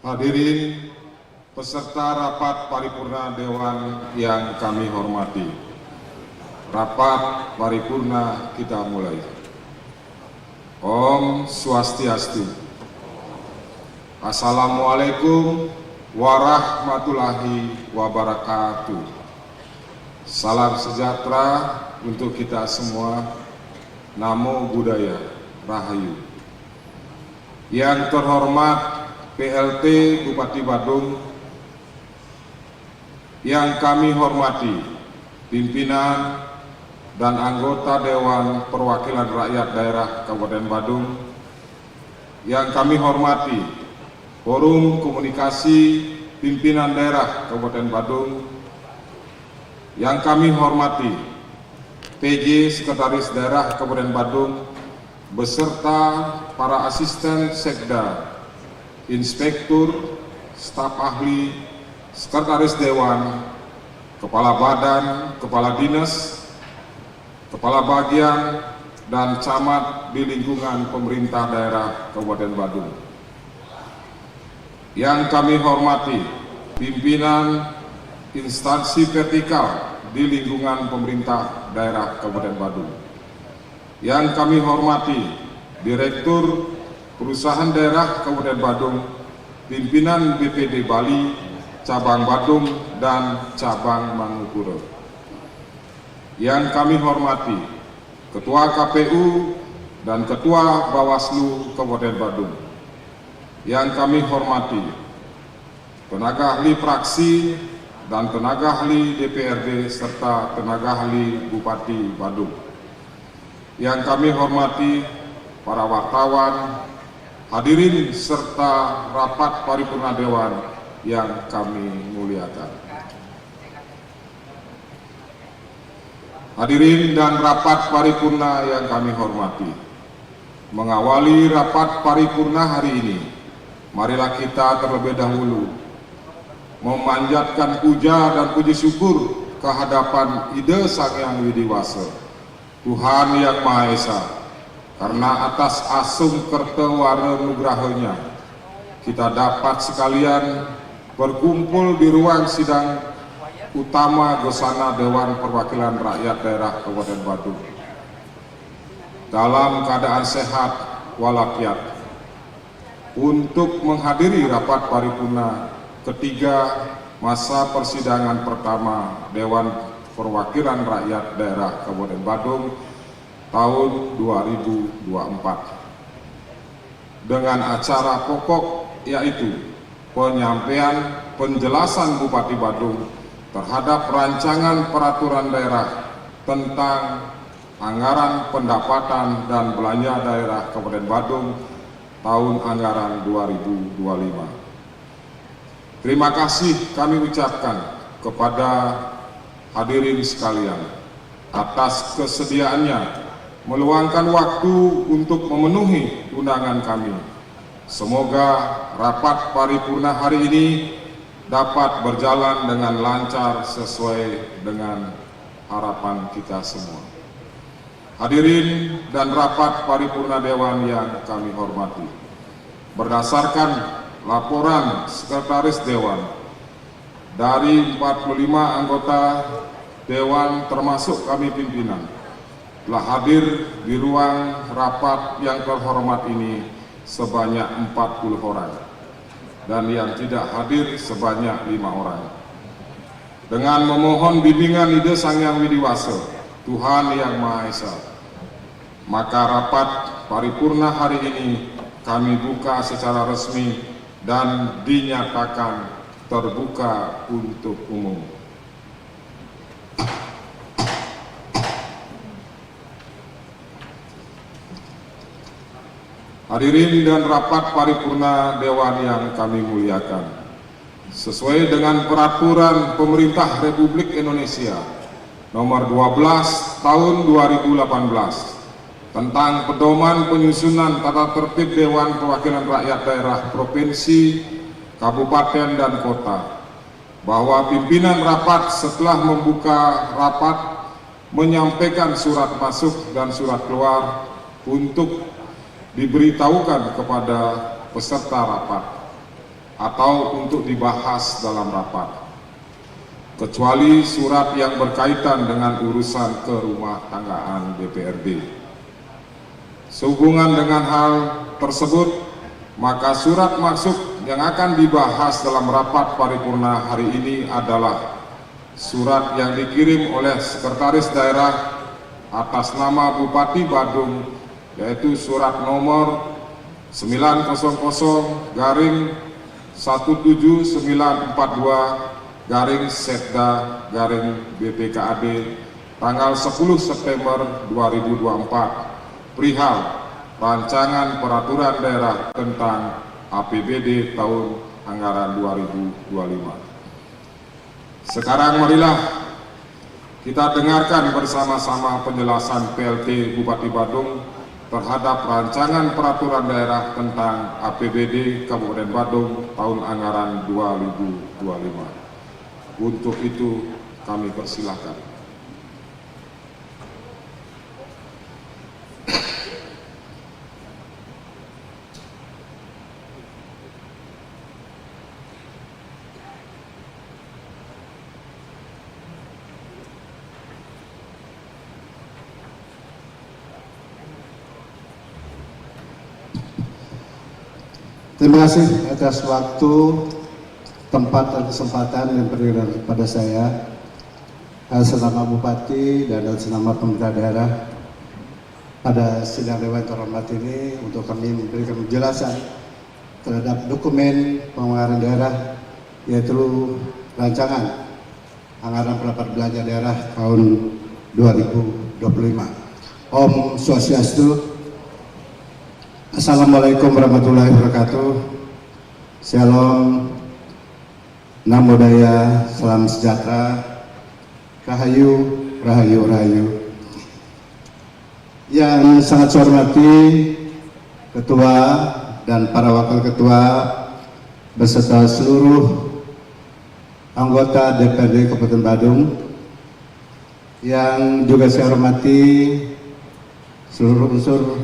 Hadirin peserta rapat paripurna Dewan yang kami hormati. Rapat paripurna kita mulai. Om Swastiastu. Assalamualaikum warahmatullahi wabarakatuh. Salam sejahtera untuk kita semua. Namo Buddhaya, Rahayu. Yang terhormat PLT Bupati Badung, yang kami hormati pimpinan dan anggota Dewan Perwakilan Rakyat Daerah Kabupaten Badung, yang kami hormati Forum Komunikasi Pimpinan Daerah Kabupaten Badung, yang kami hormati PJ Sekretaris Daerah Kabupaten Badung beserta para asisten sekda, inspektur, staf ahli, sekretaris dewan, kepala badan, kepala dinas, kepala bagian, dan camat di lingkungan pemerintah daerah Kabupaten Badung. Yang kami hormati pimpinan instansi vertikal di lingkungan pemerintah daerah Kabupaten Badung. Yang kami hormati Direktur Perusahaan Daerah Kabupaten Badung, pimpinan BPD Bali, cabang Badung dan cabang Mangupura. Yang kami hormati Ketua KPU dan Ketua Bawaslu Kabupaten Badung. Yang kami hormati tenaga ahli fraksi dan tenaga ahli DPRD serta tenaga ahli Bupati Badung. Yang kami hormati para wartawan, hadirin serta rapat paripurna Dewan yang kami muliakan. Hadirin dan rapat paripurna yang kami hormati, mengawali rapat paripurna hari ini, marilah kita terlebih dahulu memanjatkan puja dan puji syukur kehadapan Ida Sang Hyang Widi Wasa, Tuhan Yang Maha Esa, karena atas asung kertewara nugrahanya kita dapat sekalian berkumpul di ruang sidang utama Gosana Dewan Perwakilan Rakyat Daerah Kabupaten Badung dalam keadaan sehat walafiat untuk menghadiri rapat paripurna ketiga masa persidangan pertama Dewan Perwakilan Rakyat Daerah Kabupaten Badung tahun 2024 dengan acara pokok yaitu penyampaian penjelasan Bupati Badung terhadap rancangan peraturan daerah tentang anggaran pendapatan dan belanja daerah Kabupaten Badung tahun anggaran 2025. Terima kasih kami ucapkan kepada hadirin sekalian atas kesediaannya meluangkan waktu untuk memenuhi undangan kami. Semoga rapat paripurna hari ini dapat berjalan dengan lancar sesuai dengan harapan kita semua. Hadirin dan rapat paripurna Dewan yang kami hormati, berdasarkan laporan Sekretaris Dewan, dari 45 anggota Dewan termasuk kami pimpinan telah hadir di ruang rapat yang terhormat ini sebanyak 40 orang dan yang tidak hadir sebanyak 5 orang. Dengan memohon bimbingan Ida Sang Hyang Widi Wasa, Tuhan Yang Maha Esa, maka rapat paripurna hari ini kami buka secara resmi dan dinyatakan terbuka untuk umum. Hadirin dan rapat paripurna Dewan yang kami muliakan, sesuai dengan peraturan Pemerintah Republik Indonesia nomor 12 tahun 2018 tentang pedoman penyusunan tata tertib Dewan Perwakilan Rakyat Daerah Provinsi, Kabupaten, dan Kota, bahwa pimpinan rapat setelah membuka rapat menyampaikan surat masuk dan surat keluar untuk diberitahukan kepada peserta rapat. atau untuk dibahas dalam rapat, kecuali surat yang berkaitan dengan urusan kerumah tanggaan DPRD. Sehubungan dengan hal tersebut, maka surat maksud yang akan dibahas dalam rapat paripurna hari ini adalah surat yang dikirim oleh Sekretaris Daerah atas nama Bupati Badung, yaitu surat nomor 900-17942-Setda-BPKAD tanggal 10 September 2024 perihal rancangan peraturan daerah tentang APBD tahun anggaran 2025. Sekarang marilah kita dengarkan bersama-sama penjelasan PLT Bupati Badung terhadap rancangan peraturan daerah tentang APBD Kabupaten Badung tahun anggaran 2025. Untuk itu kami persilahkan. Terima kasih atas waktu, tempat, dan kesempatan yang diberikan kepada saya selama Bupati dan selama pemerintah daerah pada sidang Dewan Terhormat ini untuk kami memberikan penjelasan terhadap dokumen penganggaran daerah, yaitu rancangan anggaran pendapatan belanja daerah tahun 2025. Om Swastiastu. Assalamualaikum warahmatullahi wabarakatuh. Shalom, Namo Buddhaya, salam sejahtera, Rahayu, Rahayu, Rahayu. Yang sangat saya hormati Ketua dan para Wakil Ketua beserta seluruh anggota DPRD Kabupaten Badung, yang juga saya hormati seluruh unsur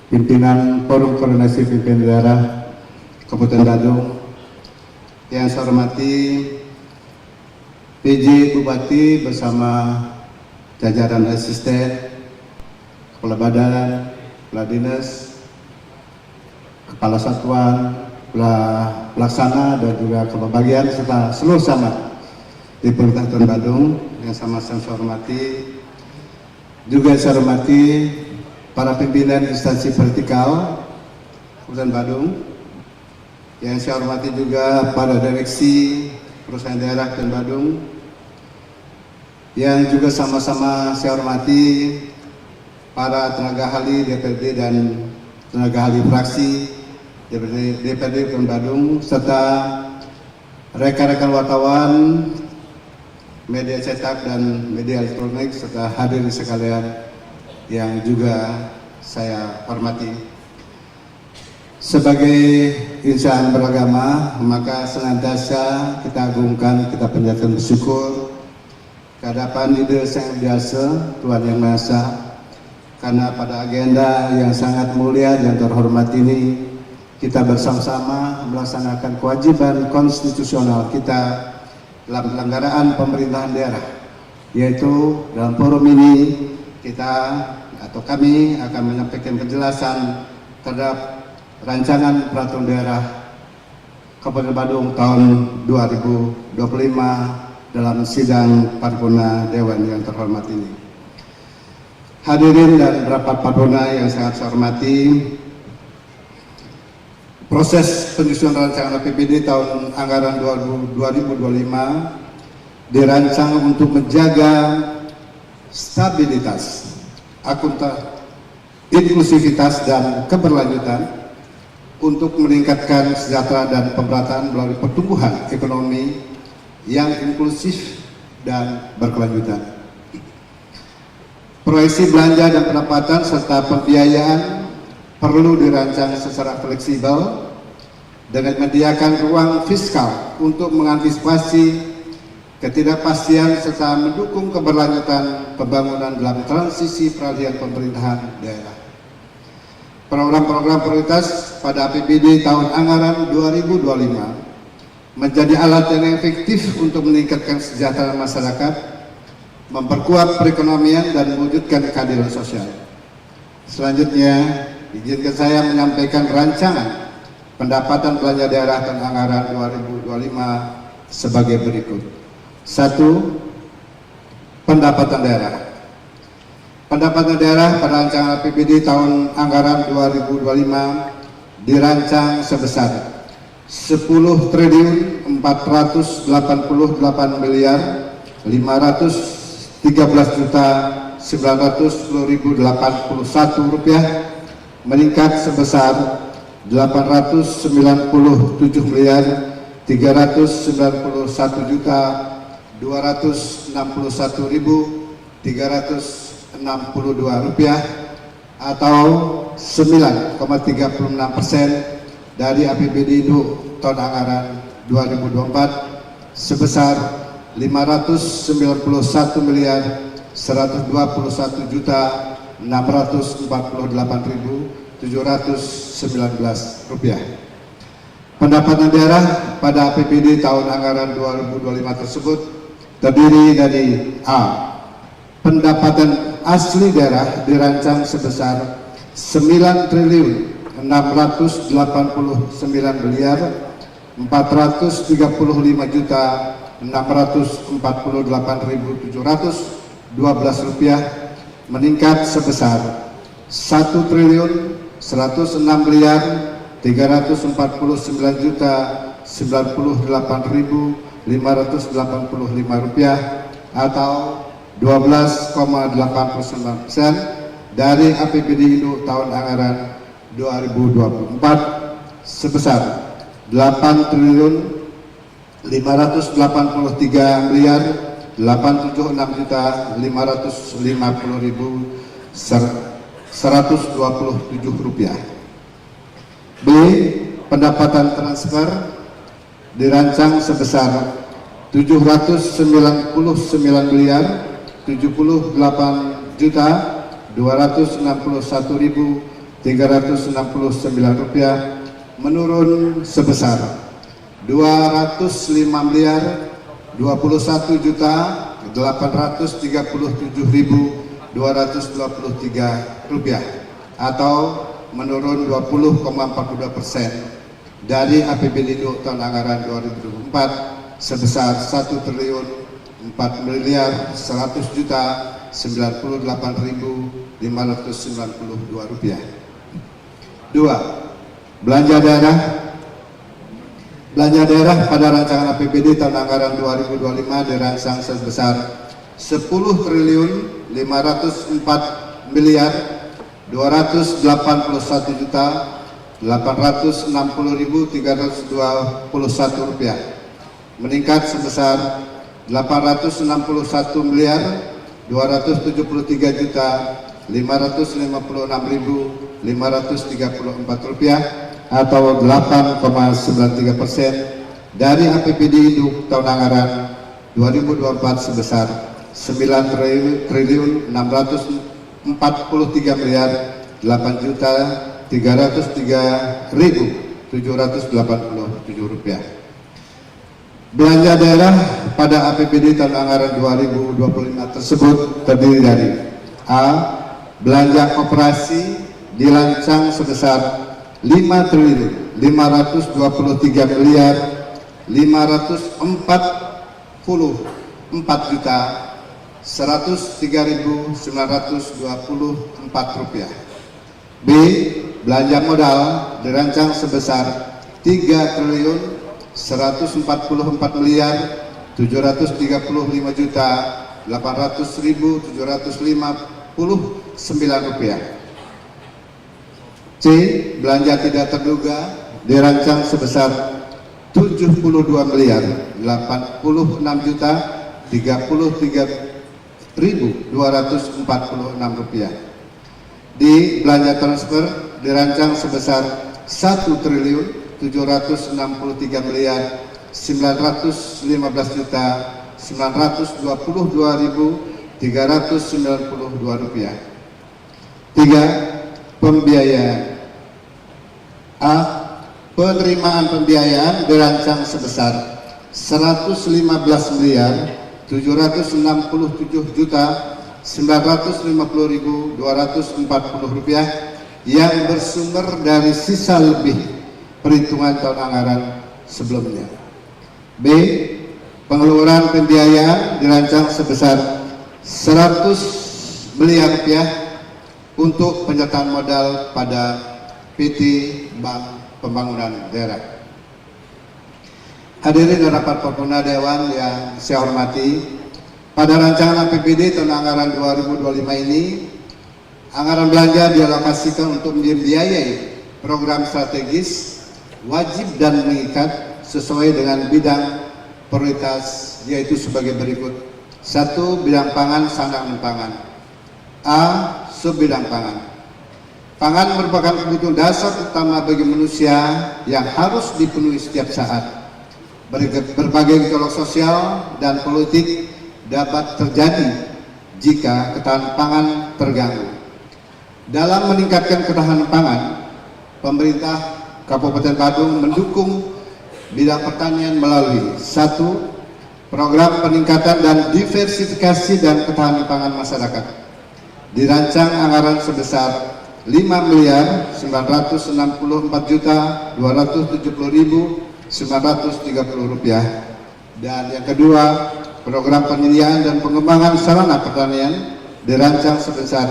pimpinan Forum Koordinasi Pimpinan Daerah Kabupaten Badung, yang saya hormati PJ Bupati bersama jajaran asisten, kepala badan, kepala dinas, kepala satuan, kepala pelaksana, dan juga kepala bagian serta seluruh camat di Pemerintah Kabupaten Badung yang sama-sama saya hormati. Juga saya hormati para pimpinan instansi vertikal Kabupaten Badung, yang saya hormati juga para direksi perusahaan daerah Kabupaten Badung, yang juga sama-sama saya hormati para tenaga ahli DPRD dan tenaga ahli fraksi DPRD Kabupaten Badung, serta rekan-rekan wartawan, media cetak dan media elektronik, serta hadirin sekalian yang juga saya hormati. Sebagai insan beragama, maka senantiasa kita agungkan, kita panjatkan bersyukur kehadapan Ide Sang Biasa Tuhan Yang Maha Esa, karena pada agenda yang sangat mulia dan terhormat ini kita bersama-sama melaksanakan kewajiban konstitusional kita dalam penyelenggaraan pemerintahan daerah, yaitu dalam forum ini kita atau kami akan menyampaikan penjelasan terhadap rancangan peraturan daerah Kabupaten Badung tahun 2025 dalam sidang paripurna Dewan yang terhormat ini. Hadirin dan rapat paripurna yang sangat saya hormati, proses penyusunan rancangan APBD tahun anggaran 2025 dirancang untuk menjaga stabilitas, inklusivitas, dan keberlanjutan untuk meningkatkan sejahtera dan pemerataan melalui pertumbuhan ekonomi yang inklusif dan berkelanjutan. Proyeksi belanja dan pendapatan serta pembiayaan perlu dirancang secara fleksibel dengan menyediakan ruang fiskal untuk mengantisipasi ketidakpastian serta mendukung keberlanjutan pembangunan dalam transisi peralihan pemerintahan daerah. Program-program prioritas pada APBD tahun anggaran 2025 menjadi alat yang efektif untuk meningkatkan kesejahteraan masyarakat, memperkuat perekonomian dan mewujudkan keadilan sosial. Selanjutnya, izinkan saya menyampaikan rancangan pendapatan belanja daerah tahun anggaran 2025 sebagai berikut. 1. Pendapatan daerah. Pendapatan daerah pada rancangan APBD tahun anggaran 2025 dirancang sebesar 10.488 miliar 513.910.081 rupiah, meningkat sebesar 897 miliar 391.261.362 rupiah atau 9,36% dari APBD induk tahun anggaran 2024 sebesar 591 miliar 121.648.719 rupiah. Pendapatan daerah pada APBD tahun anggaran 2025 tersebut terdiri dari A. Pendapatan asli daerah dirancang sebesar 9.689 miliar 434.648.712 rupiah, meningkat sebesar 1.106 miliar 349.098.585 rupiah atau 12,89% dari APBD induk tahun anggaran 2024 sebesar 8.583 miliar 876.550.127 rupiah. B. Pendapatan transfer dirancang sebesar 799 miliar 78.261.369 rupiah, menurun sebesar 205 miliar 21.837.223 rupiah atau menurun 20,42% dari APBD induk tahun anggaran 2024 sebesar 1.004 miliar 100.098.592 rupiah. 2. Belanja daerah. Belanja daerah pada rancangan APBD tahun anggaran 2025 dirancang sebesar 10.504 miliar 281.860.321 rupiah, meningkat sebesar 861 miliar 273.556.534 rupiah atau 8,93% dari APBD induk tahun anggaran 2024 sebesar 9.643 miliar 8.303.787 rupiah. Belanja daerah pada APBD tahun anggaran 2025 tersebut terdiri dari A. Belanja operasi dirancang sebesar 5.523 miliar 544.103.924 rupiah. B. Belanja modal dirancang sebesar 3.144 miliar 735.800.759 rupiah. C. Belanja tidak terduga dirancang sebesar 72 miliar 86.033.246 rupiah. D. Belanja transfer dirancang sebesar 1.763 miliar 919.922.392 rupiah. 3. Pembiayaan. A. penerimaan pembiayaan dirancang sebesar 115.767.950.240 rupiah yang bersumber dari sisa lebih perhitungan tahun anggaran sebelumnya. B. Pengeluaran pembiayaan dirancang sebesar 100 miliar rupiah untuk penyertaan modal pada PT Bank Pembangunan Daerah. Hadirin dan rapat paripurna Dewan yang saya hormati, pada rancangan APBD tahun anggaran 2025 ini, anggaran belanja dialokasikan untuk membiayai program strategis, wajib dan mengikat sesuai dengan bidang prioritas, yaitu sebagai berikut. 1. Bidang pangan, sandang dan pangan. A. Subbidang pangan. Pangan merupakan kebutuhan dasar utama bagi manusia yang harus dipenuhi setiap saat. Berbagai gejolak sosial dan politik dapat terjadi jika ketahanan pangan terganggu. Dalam meningkatkan ketahanan pangan, pemerintah Kabupaten Badung mendukung bidang pertanian melalui 1. Program peningkatan dan diversifikasi dan ketahanan pangan masyarakat. Dirancang anggaran sebesar 5.944.270.930 rupiah. Dan yang kedua, program penyediaan dan pengembangan sarana pertanian dirancang sebesar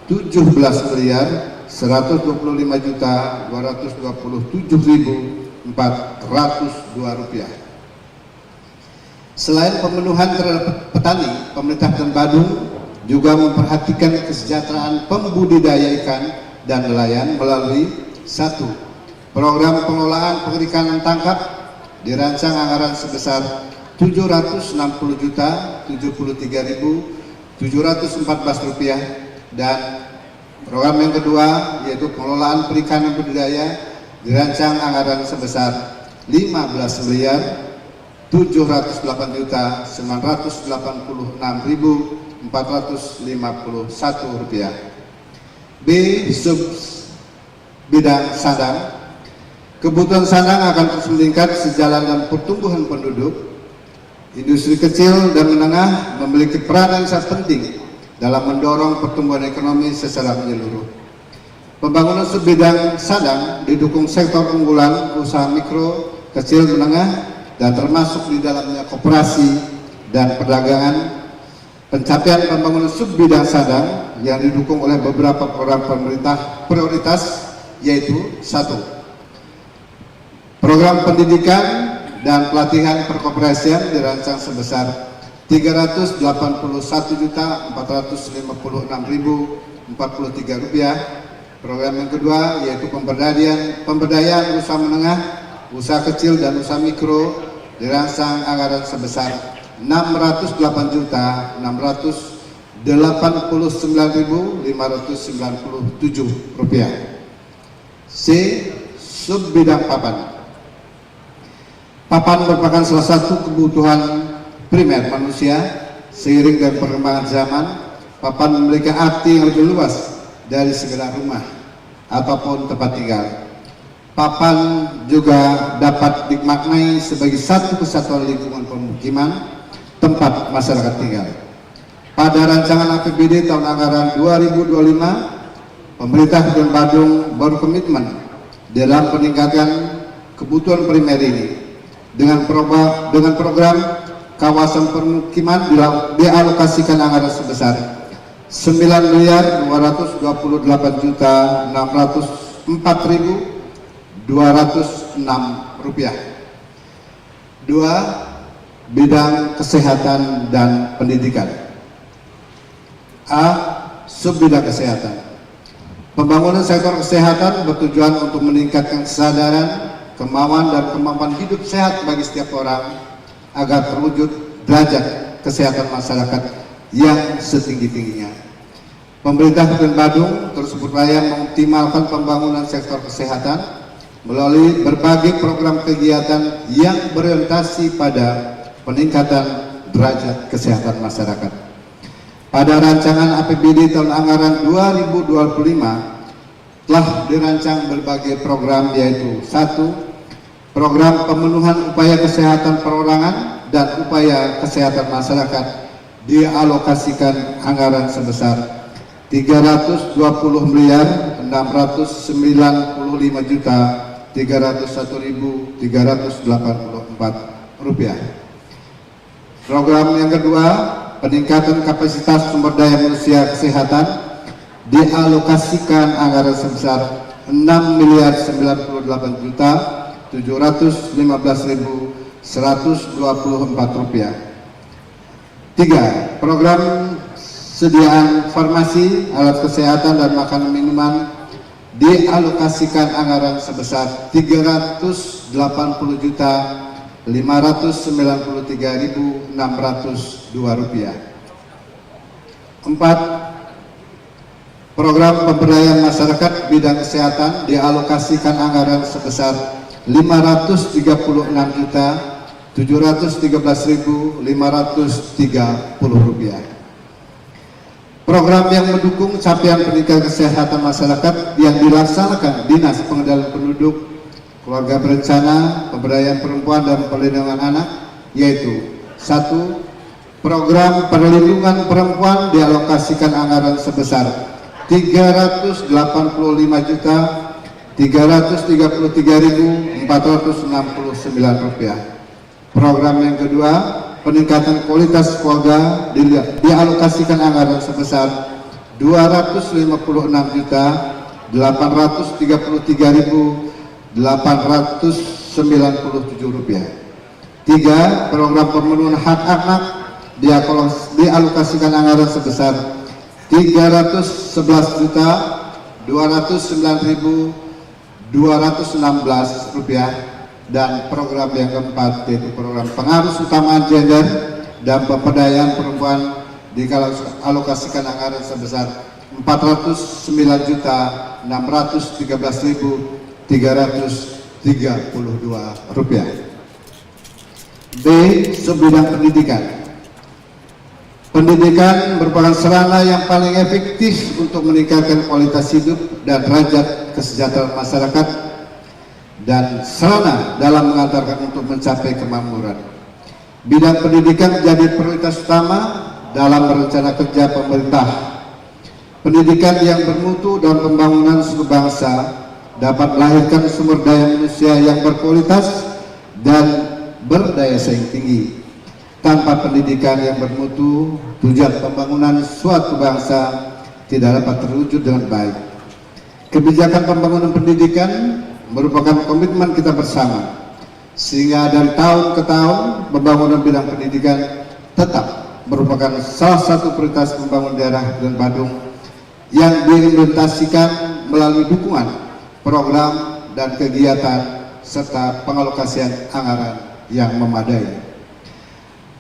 17.125.227.402 rupiah. Selain pemenuhan terhadap petani, pemerintah Kabupaten Badung juga memperhatikan kesejahteraan pembudidaya ikan dan nelayan melalui 1. Program pengelolaan perikanan tangkap dirancang anggaran sebesar 760.073.714 rupiah, dan program yang kedua yaitu pengelolaan perikanan budidaya dirancang anggaran sebesar 15.788.986.451 rupiah. B. Sub bidang sandang. Kebutuhan sandang akan terus meningkat sejalan dengan pertumbuhan penduduk. Industri kecil dan menengah memiliki peranan sangat penting dalam mendorong pertumbuhan ekonomi secara menyeluruh. Pembangunan subbidang sandang didukung sektor unggulan usaha mikro, kecil, menengah, dan termasuk di dalamnya koperasi dan perdagangan. Pencapaian pembangunan subbidang sandang yang didukung oleh beberapa program pemerintah prioritas, yaitu 1. Program pendidikan dan pelatihan perkoperasian dirancang sebesar 381.456.043 rupiah. Program yang kedua yaitu pemberdayaan usaha menengah, usaha kecil dan usaha mikro dirancang anggaran sebesar 689.597 rupiah. C. Subbidang papan. Papan merupakan salah satu kebutuhan primer manusia. Seiring dengan perkembangan zaman, papan memiliki arti yang lebih luas dari sekedar rumah ataupun tempat tinggal. Papan juga dapat dimaknai sebagai satu kesatuan lingkungan pemukiman tempat masyarakat tinggal. Pada rancangan APBD tahun anggaran 2025, pemerintah Kabupaten Badung berkomitmen dalam peningkatan kebutuhan primer ini dengan program kawasan permukiman dialokasikan anggaran sebesar 9.228.604.206 rupiah. 2. Bidang kesehatan dan pendidikan. A. Subbidang kesehatan. Pembangunan sektor kesehatan bertujuan untuk meningkatkan kesadaran, kemauan dan kemampuan hidup sehat bagi setiap orang agar terwujud derajat kesehatan masyarakat yang setinggi-tingginya. Pemerintah Kabupaten Badung terus berupaya mengoptimalkan pembangunan sektor kesehatan melalui berbagai program kegiatan yang berorientasi pada peningkatan derajat kesehatan masyarakat. Pada rancangan APBD tahun anggaran 2025 telah dirancang berbagai program, yaitu 1. program pemenuhan upaya kesehatan perorangan dan upaya kesehatan masyarakat dialokasikan anggaran sebesar 325.301.384 rupiah. Program yang kedua, peningkatan kapasitas sumber daya manusia kesehatan, dialokasikan anggaran sebesar 6.918.715.124 rupiah. 3. Program sediaan farmasi, alat kesehatan dan makanan minuman dialokasikan anggaran sebesar 380.593.602 rupiah. 4. Program pemberdayaan masyarakat bidang kesehatan dialokasikan anggaran sebesar 536.713.530 rupiah. Program yang mendukung capaian pendidikan kesehatan masyarakat yang dilaksanakan Dinas Pengendalian Penduduk, Keluarga Berencana, Pemberdayaan Perempuan dan Perlindungan Anak, yaitu 1. Program perlindungan perempuan dialokasikan anggaran sebesar 384.333.469 rupiah. Program yang kedua, peningkatan kualitas keluarga dialokasikan anggaran sebesar 256.833.897 rupiah. 3. Program pemenuhan hak anak dialokasikan anggaran sebesar 311.209.216 rupiah. Dan program yang keempat, yaitu program pengarus utamaan gender dan pemberdayaan perempuan, dialokasikan anggaran sebesar 409.613.332 rupiah. B. Subbidang pendidikan. Pendidikan merupakan sarana yang paling efektif untuk meningkatkan kualitas hidup dan derajat kesejahteraan masyarakat, dan sarana dalam mengantarkan untuk mencapai kemakmuran. Bidang pendidikan menjadi prioritas utama dalam rencana kerja pemerintah. Pendidikan yang bermutu dan pembangunan suku bangsa dapat melahirkan sumber daya manusia yang berkualitas dan berdaya saing tinggi. Tanpa pendidikan yang bermutu, tujuan pembangunan suatu bangsa tidak dapat terwujud dengan baik. Kebijakan pembangunan pendidikan merupakan komitmen kita bersama, sehingga dari tahun ke tahun pembangunan bidang pendidikan tetap merupakan salah satu prioritas pembangunan daerah Kabupaten Badung yang diimplementasikan melalui dukungan program dan kegiatan serta pengalokasian anggaran yang memadai.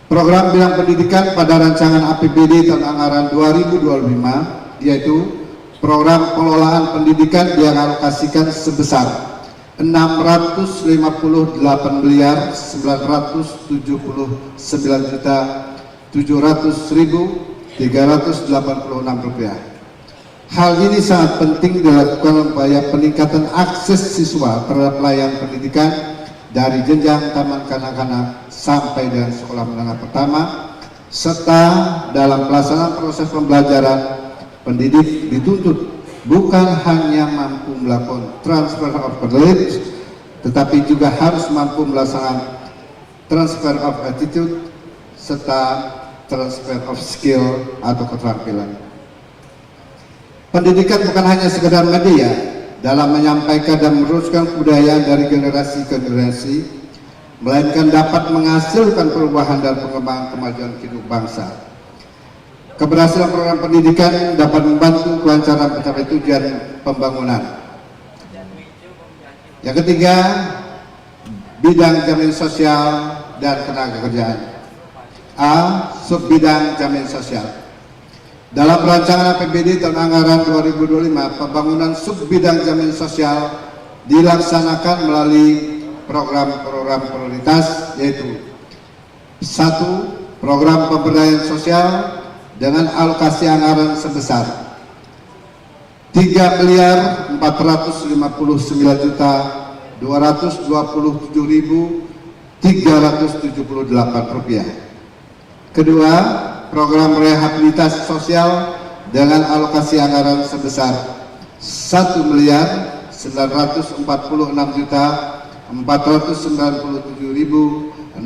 Program bidang pendidikan pada rancangan APBD tahun anggaran 2025, yaitu program pengelolaan pendidikan dialokasikan sebesar 689.700.386 rupiah. Hal ini sangat penting dilakukan upaya peningkatan akses siswa terhadap layanan pendidikan dari jenjang taman kanak-kanak sampai dengan sekolah menengah pertama, serta dalam pelaksanaan proses pembelajaran pendidik dituntut bukan hanya mampu melakukan transfer of knowledge, tetapi juga harus mampu melaksanakan transfer of attitude serta transfer of skill atau keterampilan. Pendidikan bukan hanya sekedar media dalam menyampaikan dan meneruskan kebudayaan dari generasi ke generasi, melainkan dapat menghasilkan perubahan dan pengembangan kemajuan hidup bangsa. Keberhasilan program pendidikan dapat membantu kelancaran mencapai tujuan pembangunan. Yang ketiga, bidang jaminan sosial dan tenaga kerjaan. A. Subbidang jaminan sosial. Dalam rancangan APBD tahun anggaran 2025, pembangunan subbidang jaminan sosial dilaksanakan melalui program-program prioritas, yaitu 1. Program pemberdayaan sosial dengan alokasi anggaran sebesar 3.459.200.000 Rp227.378. Kedua, program rehabilitasi sosial dengan alokasi anggaran sebesar Rp1.497.616.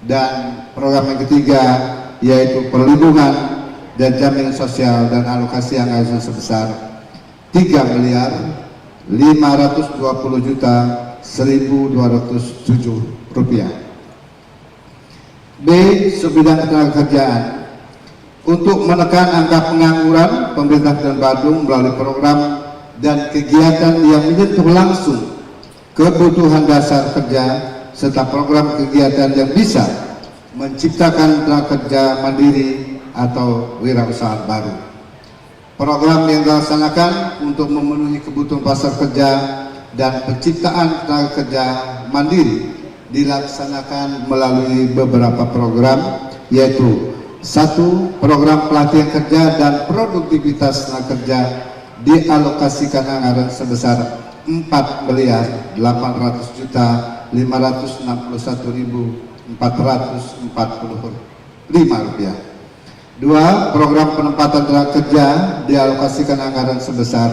Dan program yang ketiga yaitu perlindungan dan jaminan sosial dan alokasi anggaran sebesar Rp3.520.1.207. B. Sebidang ketenagakerjaan. Untuk menekan angka pengangguran, pemerintah Kabupaten Badung melalui program dan kegiatan yang menyentuh langsung kebutuhan dasar kerja serta program kegiatan yang bisa menciptakan tenaga kerja mandiri atau wirausaha baru. Program yang dilaksanakan untuk memenuhi kebutuhan pasar kerja dan penciptaan tenaga kerja mandiri dilaksanakan melalui beberapa program, yaitu 1. Program pelatihan kerja dan produktivitas tenaga kerja dialokasikan anggaran sebesar Rp4.581.445. 2. Program penempatan tenaga kerja dialokasikan anggaran sebesar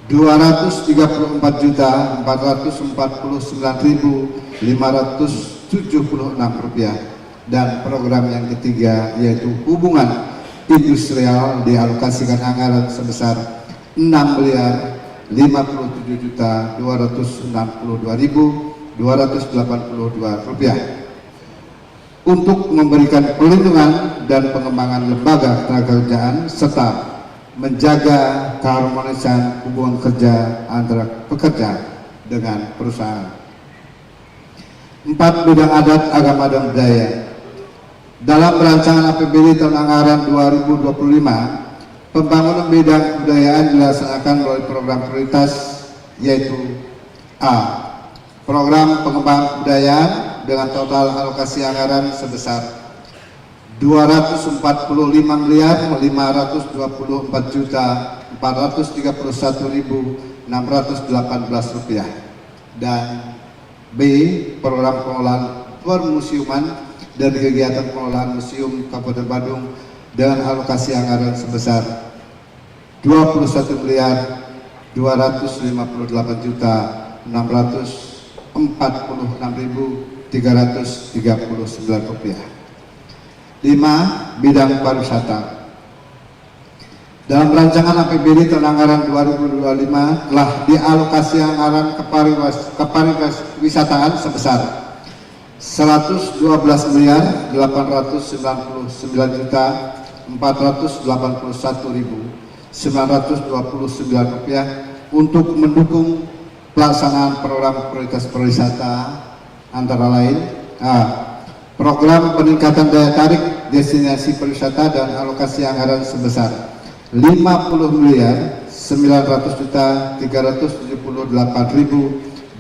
Rp234.549.576. Dan program yang ketiga yaitu hubungan industrial dialokasikan anggaran sebesar Rp6.557.262.282 untuk memberikan perlindungan dan pengembangan lembaga ketenagakerjaan serta menjaga keharmonisan hubungan kerja antara pekerja dengan perusahaan. 4. Bidang adat, agama, dan budaya. Dalam rancangan APBD tahun anggaran 2025, pembangunan bidang kebudayaan dilaksanakan melalui program prioritas, yaitu A. Program pengembangan kebudayaan dengan total alokasi anggaran sebesar Rp244.531.431.618. Dan B. Program pengelolaan permusiuman dan kegiatan pengelolaan museum Kabupaten Badung dengan alokasi anggaran sebesar Rp211.248.646.339. 5. Bidang pariwisata. Dalam rancangan APBD tahun anggaran 2025 telah dialokasi anggaran kepariwisataan sebesar Rp112.891.929 untuk mendukung pelaksanaan program prioritas pariwisata, antara lain A. Program peningkatan daya tarik destinasi pariwisata dan alokasi anggaran sebesar Rp50.900.378.200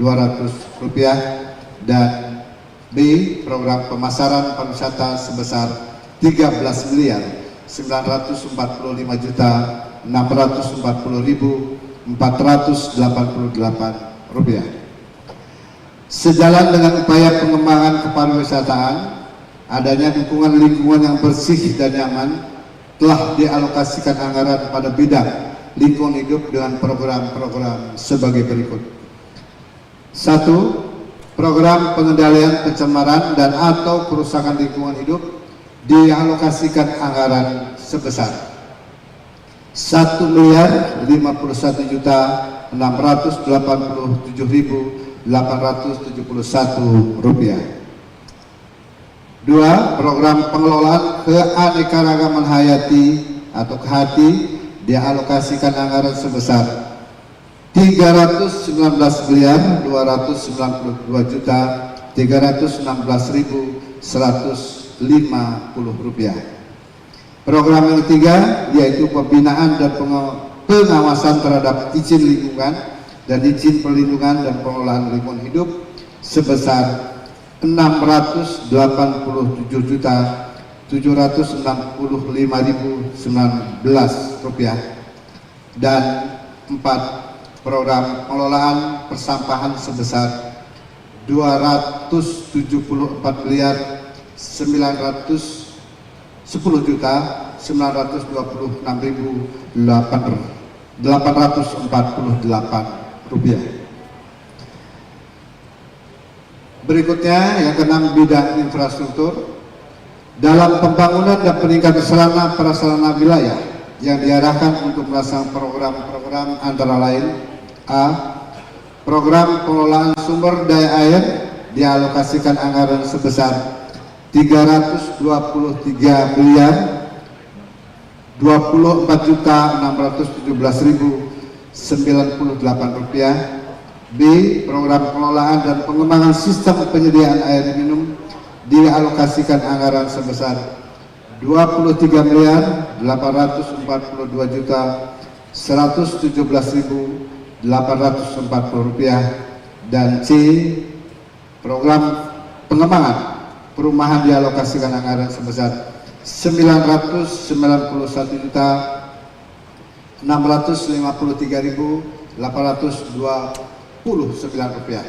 dan B. Program pemasaran pariwisata sebesar Rp13.945.640.488. Sejalan dengan upaya pengembangan kepariwisataan, adanya dukungan lingkungan yang bersih dan nyaman, telah dialokasikan anggaran pada bidang lingkungan hidup dengan program-program sebagai berikut. 1. Program pengendalian pencemaran dan atau kerusakan lingkungan hidup dialokasikan anggaran sebesar Rp1.587.871.871. 2. Program pengelolaan keanekaragaman hayati atau KHATI dialokasikan anggaran sebesar Rp319.292.316.150. Program yang ketiga yaitu pembinaan dan pengawasan terhadap izin lingkungan dan izin perlindungan dan pengelolaan lingkungan hidup sebesar Rp687.765.019. Dan 4. program pengelolaan persampahan sebesar 274 miliar 910 juta 926.848 rupiah. Berikutnya yang keenam, bidang infrastruktur. Dalam pembangunan dan peningkatan sarana prasarana wilayah yang diarahkan untuk melaksanakan program-program antara lain: A. Program pengelolaan sumber daya air dialokasikan anggaran sebesar 323 miliar 24.617.098 rupiah. B. Program pengelolaan dan pengembangan sistem penyediaan air minum dialokasikan anggaran sebesar 23 miliar 842.117.840 rupiah. Dan C. Program pengembangan perumahan dialokasikan anggaran sebesar 991.653.829 rupiah.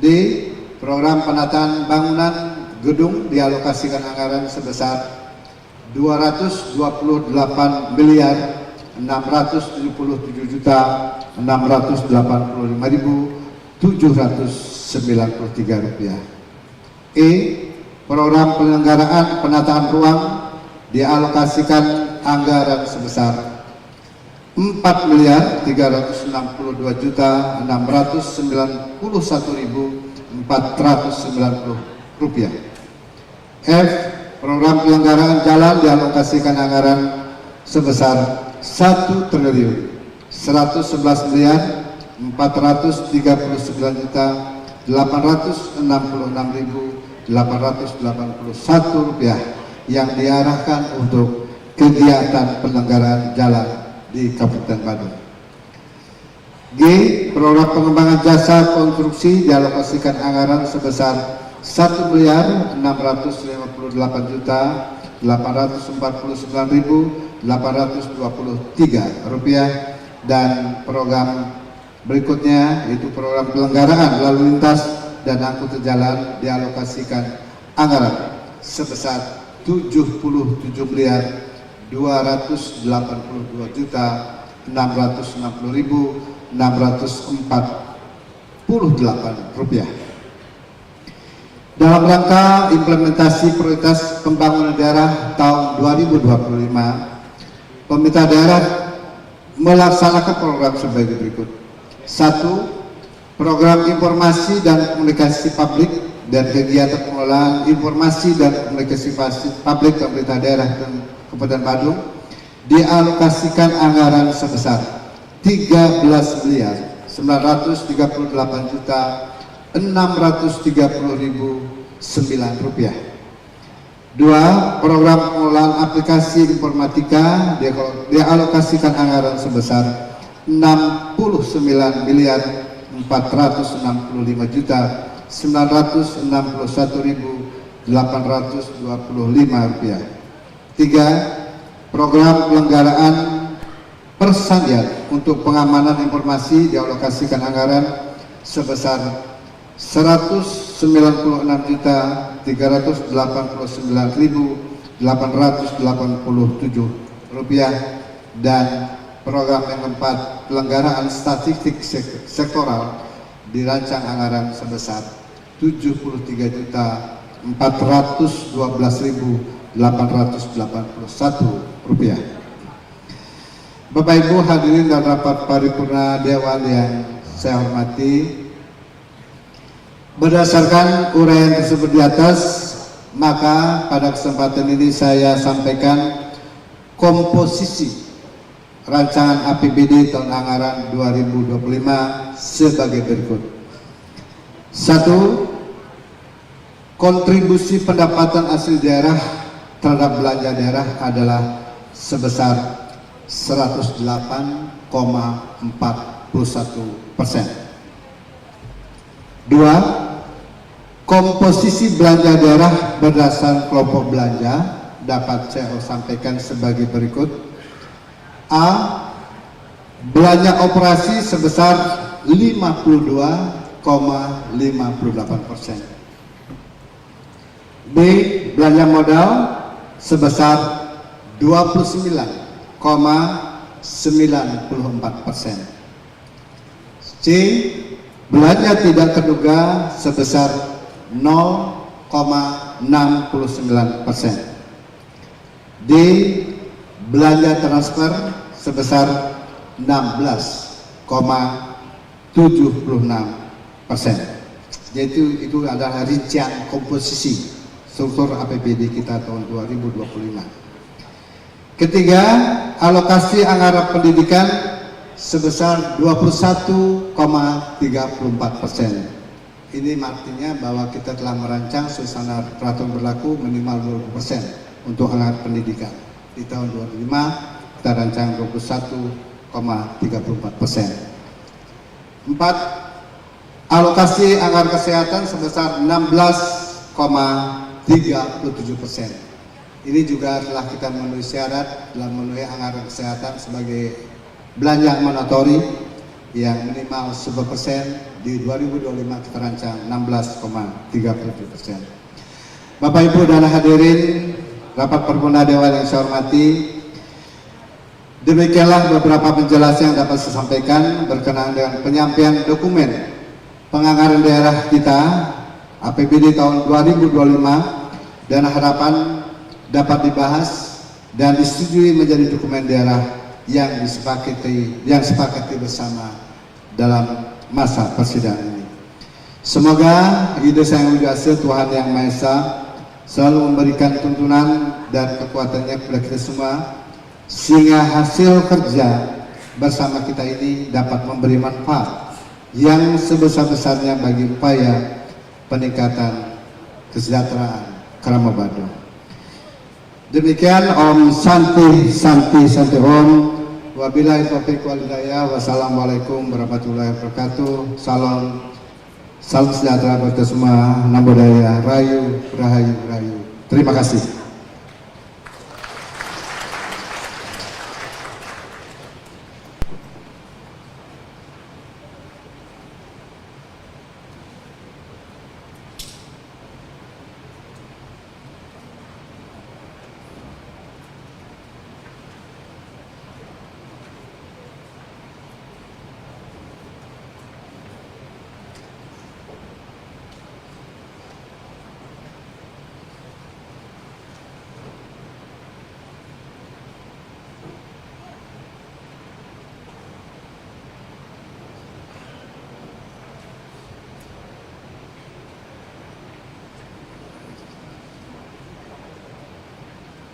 D. Program penataan bangunan gedung dialokasikan anggaran sebesar 228 miliar 670.685.793 rupiah. E. Program penyelenggaraan penataan ruang dialokasikan anggaran sebesar 4 miliar 362.691.490 rupiah. F. Program penyelenggaraan jalan dialokasikan anggaran sebesar 1 triliun 111 miliar 439.866.881 rupiah yang diarahkan untuk kegiatan penyelenggaraan jalan di Kabupaten Badung. G. Program pengembangan jasa konstruksi dialokasikan anggaran sebesar 1 miliar 648.849.823 rupiah. Dan program berikutnya yaitu program penyelenggaraan lalu lintas dan angkutan jalan dialokasikan anggaran sebesar 77 miliar 282.660.648 rupiah. Dalam rangka implementasi prioritas pembangunan daerah tahun 2025, pemerintah daerah melaksanakan program sebagai berikut. 1. Program informasi dan komunikasi publik dan kegiatan pengelolaan informasi dan komunikasi publik pemerintah daerah dan Kabupaten Badung dialokasikan anggaran sebesar 13 miliar 938.630.009 rupiah. 2. Program pengelolaan aplikasi informatika dialokasikan anggaran sebesar 69 miliar 469.961.825 rupiah. 3. Program penyelenggaraan persandian untuk pengamanan informasi dialokasikan anggaran sebesar 196.389.887 rupiah. Dan program yang keempat, penyelenggaraan statistik sektoral dirancang anggaran sebesar 73.412.881 rupiah. Bapak Ibu hadirin dan rapat paripurna Dewan yang saya hormati, berdasarkan uraian tersebut di atas, maka pada kesempatan ini saya sampaikan komposisi rancangan APBD tahun anggaran 2025 sebagai berikut. 1. Kontribusi pendapatan asli daerah terhadap belanja daerah adalah sebesar 108,41%. 2. Komposisi belanja daerah berdasarkan kelompok belanja dapat saya sampaikan sebagai berikut. A. belanja operasi sebesar 52,58%. B. Belanja modal sebesar 29,94%. C. Belanja tidak terduga sebesar 0,69%. D. Belanja transfer sebesar 16,76%. Yaitu itu adalah rincian komposisi struktur APBD kita tahun 2025. Ketiga, alokasi anggaran pendidikan sebesar 21,34%. Ini artinya bahwa kita telah merancang suasana peraturan berlaku minimal 20% untuk anggaran pendidikan. Di tahun 2025 kita rancang 21,34%. 4. Alokasi anggaran kesehatan sebesar 16,37%. Ini juga telah kita memenuhi syarat dalam memenuhi anggaran kesehatan sebagai belanja mandatori yang minimal 10%. Di 2025 kita rancang 16,37%. Bapak Ibu dan hadirin rapat paripurna Dewan yang saya hormati, demikianlah beberapa penjelasan yang dapat saya sampaikan berkenaan dengan penyampaian dokumen penganggaran daerah kita APBD tahun 2025 dan harapan dapat dibahas dan disetujui menjadi dokumen daerah yang disepakati bersama dalam masa persidangan ini. Semoga Ide Sang Widya Tuhan Yang Maha Esa selalu memberikan tuntunan dan kekuatannya kepada kita semua, sehingga hasil kerja bersama kita ini dapat memberi manfaat yang sebesar-besarnya bagi upaya peningkatan kesejahteraan Krama Badung. Demikian Om Santi Santi Santi Om. Wabillahi taufiq wal hidayah. Wassalamualaikum warahmatullahi wabarakatuh. Salam sejahtera buat kita semua. Namo Buddhaya, Rahayu, Rahayu, Rahayu. Terima kasih.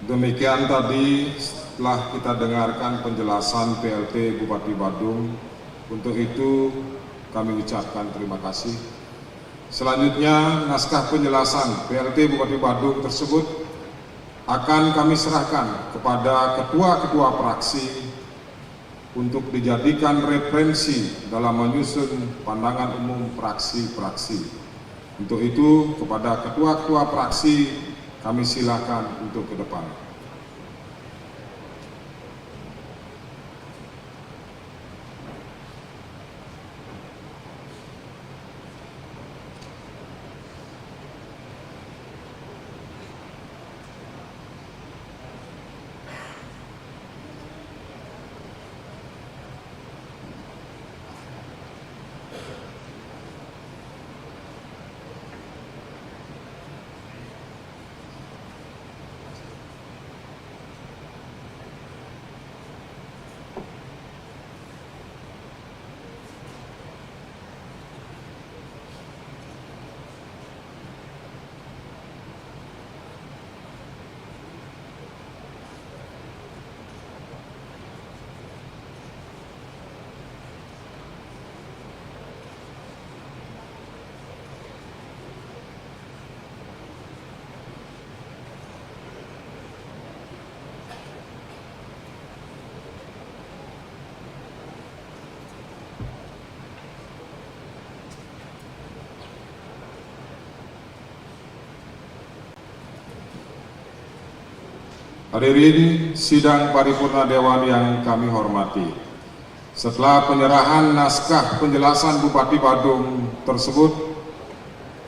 Demikian tadi setelah kita dengarkan penjelasan PLT Bupati Badung. Untuk itu kami ucapkan terima kasih. Selanjutnya naskah penjelasan PLT Bupati Badung tersebut akan kami serahkan kepada ketua-ketua fraksi untuk dijadikan referensi dalam menyusun pandangan umum fraksi-fraksi. Untuk itu kepada ketua-ketua fraksi kami silakan untuk ke depan. Hadirin sidang paripurna Dewan yang kami hormati, Setelah penyerahan naskah penjelasan Bupati Badung tersebut,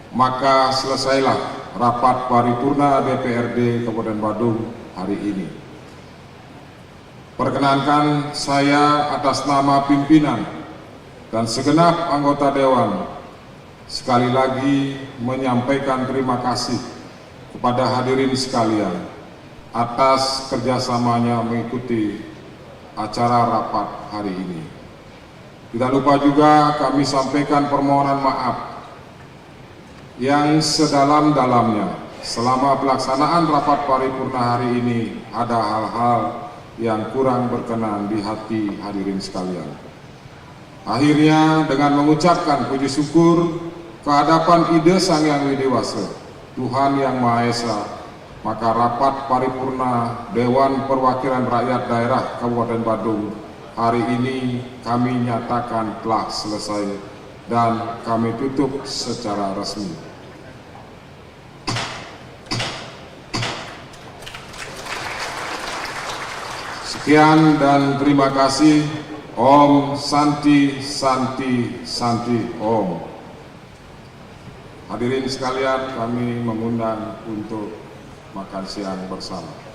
maka selesailah rapat paripurna DPRD Kabupaten Badung hari ini. Perkenankan saya atas nama pimpinan dan segenap anggota Dewan sekali lagi menyampaikan terima kasih kepada hadirin sekalian atas kerjasamanya mengikuti acara rapat hari ini. Tidak lupa juga kami sampaikan permohonan maaf yang sedalam-dalamnya selama pelaksanaan rapat paripurna hari ini ada hal-hal yang kurang berkenan di hati hadirin sekalian. Akhirnya dengan mengucapkan puji syukur kehadapan Ide Sang Hyang Widi Wasa, Tuhan Yang Maha Esa, maka rapat paripurna Dewan Perwakilan Rakyat Daerah Kabupaten Badung hari ini kami nyatakan telah selesai dan kami tutup secara resmi. Sekian dan terima kasih. Om Santi Santi Santi Om. Hadirin sekalian, kami mengundang untuk makan siang bersama.